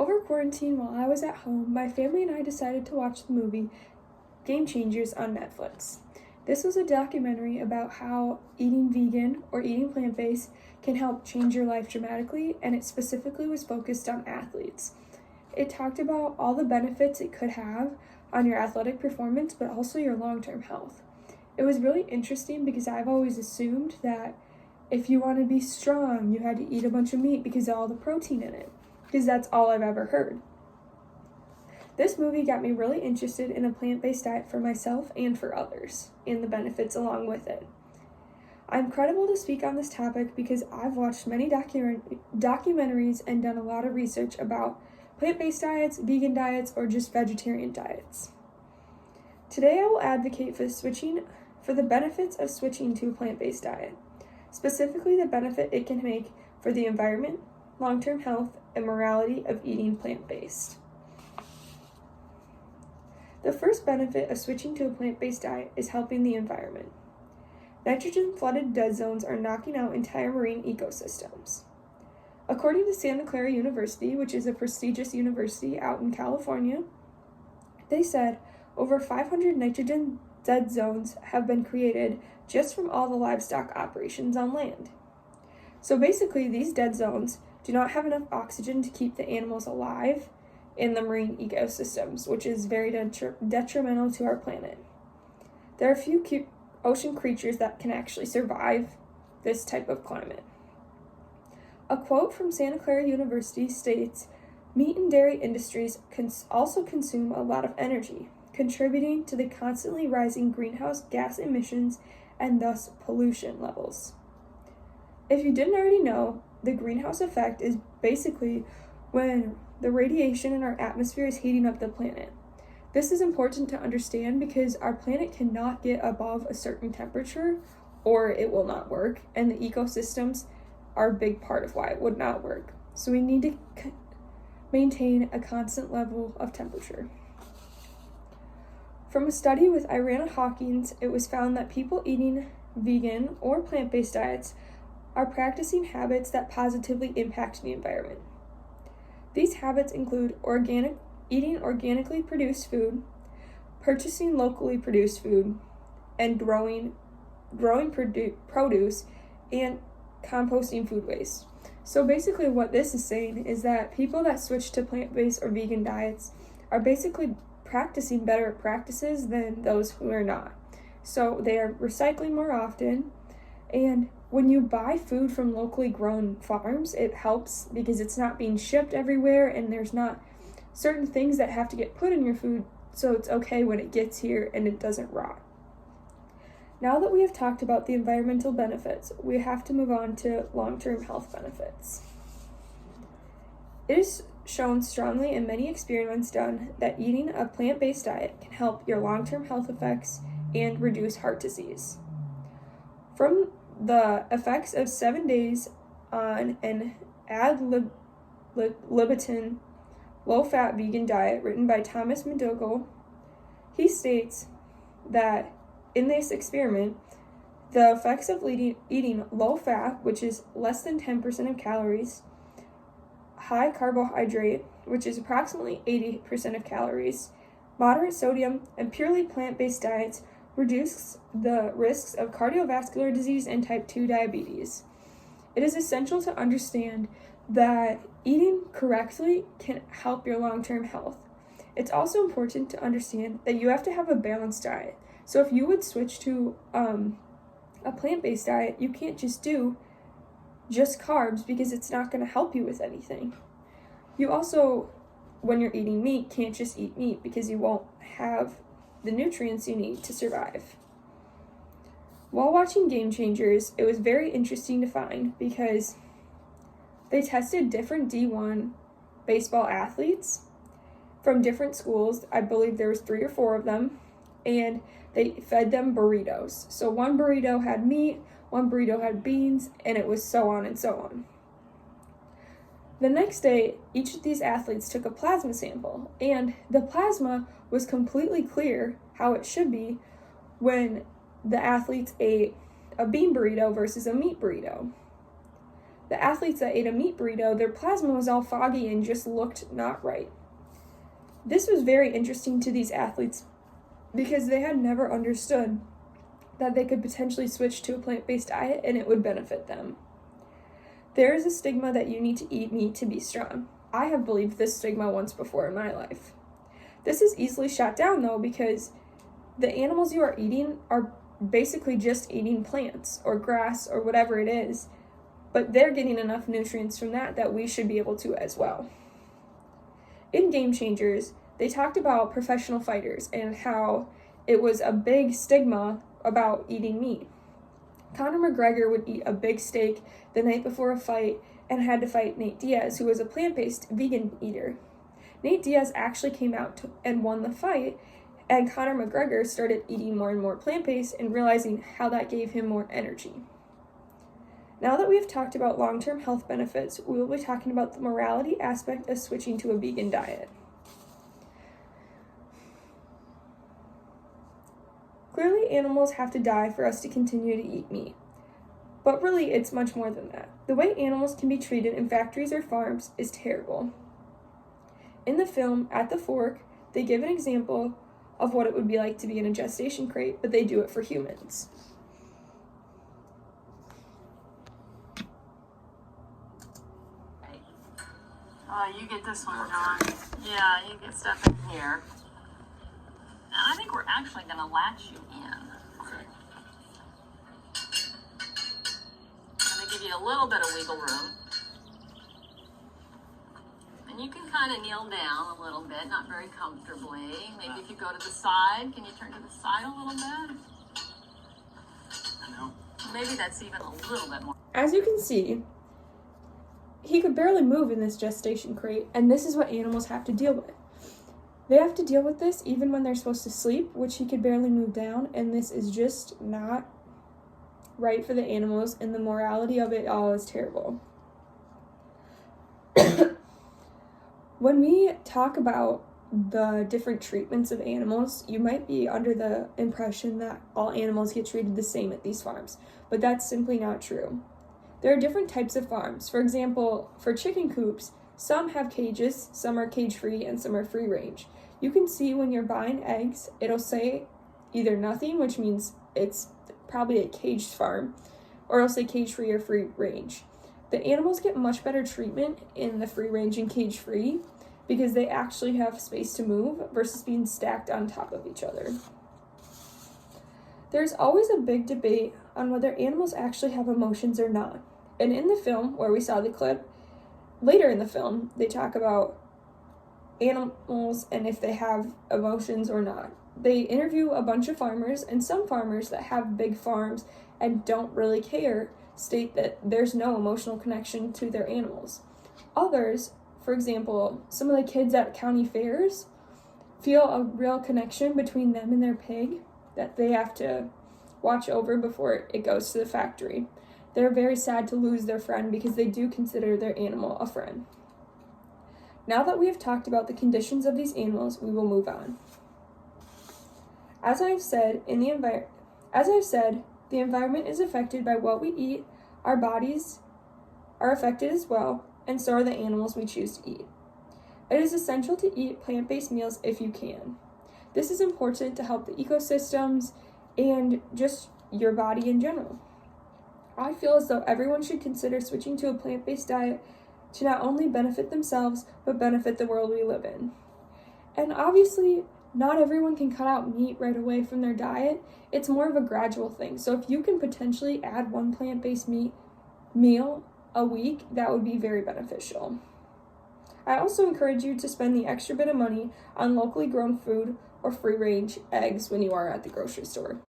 Over quarantine, while I was at home, my family and I decided to watch the movie Game Changers on Netflix. This was a documentary about how eating vegan or eating plant-based can help change your life dramatically, and it specifically was focused on athletes. It talked about all the benefits it could have on your athletic performance, but also your long-term health. It was really interesting because I've always assumed that if you want to be strong, you had to eat a bunch of meat because of all the protein in it, because that's all I've ever heard. This movie got me really interested in a plant-based diet for myself and for others, and the benefits along with it. I'm credible to speak on this topic because I've watched many documentaries and done a lot of research about plant-based diets, vegan diets, or just vegetarian diets. Today I will advocate for the benefits of switching to a plant-based diet, specifically the benefit it can make for the environment, long-term health, and morality of eating plant-based. The first benefit of switching to a plant-based diet is helping the environment. Nitrogen-flooded dead zones are knocking out entire marine ecosystems. According to Santa Clara University, which is a prestigious university out in California, they said over 500 nitrogen dead zones have been created just from all the livestock operations on land. So basically, these dead zones do not have enough oxygen to keep the animals alive in the marine ecosystems, which is very detrimental to our planet. There are few ocean creatures that can actually survive this type of climate. A quote from Santa Clara University states, "Meat and dairy industries also consume a lot of energy, contributing to the constantly rising greenhouse gas emissions and thus pollution levels." If you didn't already know, the greenhouse effect is basically when the radiation in our atmosphere is heating up the planet. This is important to understand because our planet cannot get above a certain temperature or it will not work, and the ecosystems are a big part of why it would not work. So we need to maintain a constant level of temperature. From a study with Irana Hawkins, it was found that people eating vegan or plant-based diets are practicing habits that positively impact the environment. These habits include eating organically produced food, purchasing locally produced food, and growing produce, and composting food waste. So basically what this is saying is that people that switch to plant-based or vegan diets are basically practicing better practices than those who are not. So they are recycling more often, and when you buy food from locally grown farms, it helps because it's not being shipped everywhere and there's not certain things that have to get put in your food, so it's okay when it gets here and it doesn't rot. Now that we have talked about the environmental benefits, we have to move on to long-term health benefits. It is shown strongly in many experiments done that eating a plant-based diet can help your long-term health effects and reduce heart disease. From the effects of 7 days on an ad libitum low-fat vegan diet written by Thomas McDougall, he states that in this experiment, the effects of eating low-fat, which is less than 10% of calories, high carbohydrate, which is approximately 80% of calories, moderate sodium, and purely plant-based diets reduce the risks of cardiovascular disease and type 2 diabetes. It is essential to understand that eating correctly can help your long-term health. It's also important to understand that you have to have a balanced diet. So if you would switch to a plant-based diet, you can't just do just carbs because it's not going to help you with anything. You also, when you're eating meat, can't just eat meat because you won't have the nutrients you need to survive. While watching Game Changers, it was very interesting to find because they tested different D1 baseball athletes from different schools. I believe there was 3 or 4 of them, and they fed them burritos. So one burrito had meat, one burrito had beans, and it was so on and so on. The next day, each of these athletes took a plasma sample, and the plasma was completely clear, how it should be, when the athletes ate a bean burrito versus a meat burrito. The athletes that ate a meat burrito, their plasma was all foggy and just looked not right. This was very interesting to these athletes because they had never understood that they could potentially switch to a plant-based diet and it would benefit them. There is a stigma that you need to eat meat to be strong. I have believed this stigma once before in my life. This is easily shot down though because the animals you are eating are basically just eating plants or grass or whatever it is, but they're getting enough nutrients from that we should be able to as well. In Game Changers, they talked about professional fighters and how it was a big stigma about eating meat. Conor McGregor would eat a big steak the night before a fight and had to fight Nate Diaz, who was a plant-based vegan eater. Nate Diaz actually came out and won the fight, and Conor McGregor started eating more and more plant-based and realizing how that gave him more energy. Now that we have talked about long-term health benefits, we will be talking about the morality aspect of switching to a vegan diet. Clearly, animals have to die for us to continue to eat meat. But really, it's much more than that. The way animals can be treated in factories or farms is terrible. In the film, At the Fork, they give an example of what it would be like to be in a gestation crate, but they do it for humans. You get this one, John. Yeah, you get stuff in here. And I think we're actually going to latch you in. Okay. I'm going to give you a little bit of wiggle room. And you can kind of kneel down a little bit, not very comfortably. Maybe if you go to the side, can you turn to the side a little bit? I know. Maybe that's even a little bit more. As you can see, he could barely move in this gestation crate, and this is what animals have to deal with. They have to deal with this even when they're supposed to sleep, which he could barely move down, and this is just not right for the animals, and the morality of it all is terrible. When we talk about the different treatments of animals, you might be under the impression that all animals get treated the same at these farms, but that's simply not true. There are different types of farms. For example, for chicken coops, some have cages, some are cage-free, and some are free-range. You can see when you're buying eggs, it'll say either nothing, which means it's probably a caged farm, or it'll say cage-free or free-range. The animals get much better treatment in the free-range and cage-free because they actually have space to move versus being stacked on top of each other. There's always a big debate on whether animals actually have emotions or not. And in the film, where we saw the clip, later in the film, they talk about animals and if they have emotions or not. They interview a bunch of farmers, and some farmers that have big farms and don't really care state that there's no emotional connection to their animals. Others, for example, some of the kids at county fairs feel a real connection between them and their pig that they have to watch over before it goes to the factory. They're very sad to lose their friend because they do consider their animal a friend. Now that we have talked about the conditions of these animals, we will move on. As I've said, the environment is affected by what we eat, our bodies are affected as well, and so are the animals we choose to eat. It is essential to eat plant-based meals if you can. This is important to help the ecosystems and just your body in general. I feel as though everyone should consider switching to a plant-based diet to not only benefit themselves, but benefit the world we live in. And obviously, not everyone can cut out meat right away from their diet. It's more of a gradual thing. So if you can potentially add one plant-based meal a week, that would be very beneficial. I also encourage you to spend the extra bit of money on locally grown food or free-range eggs when you are at the grocery store.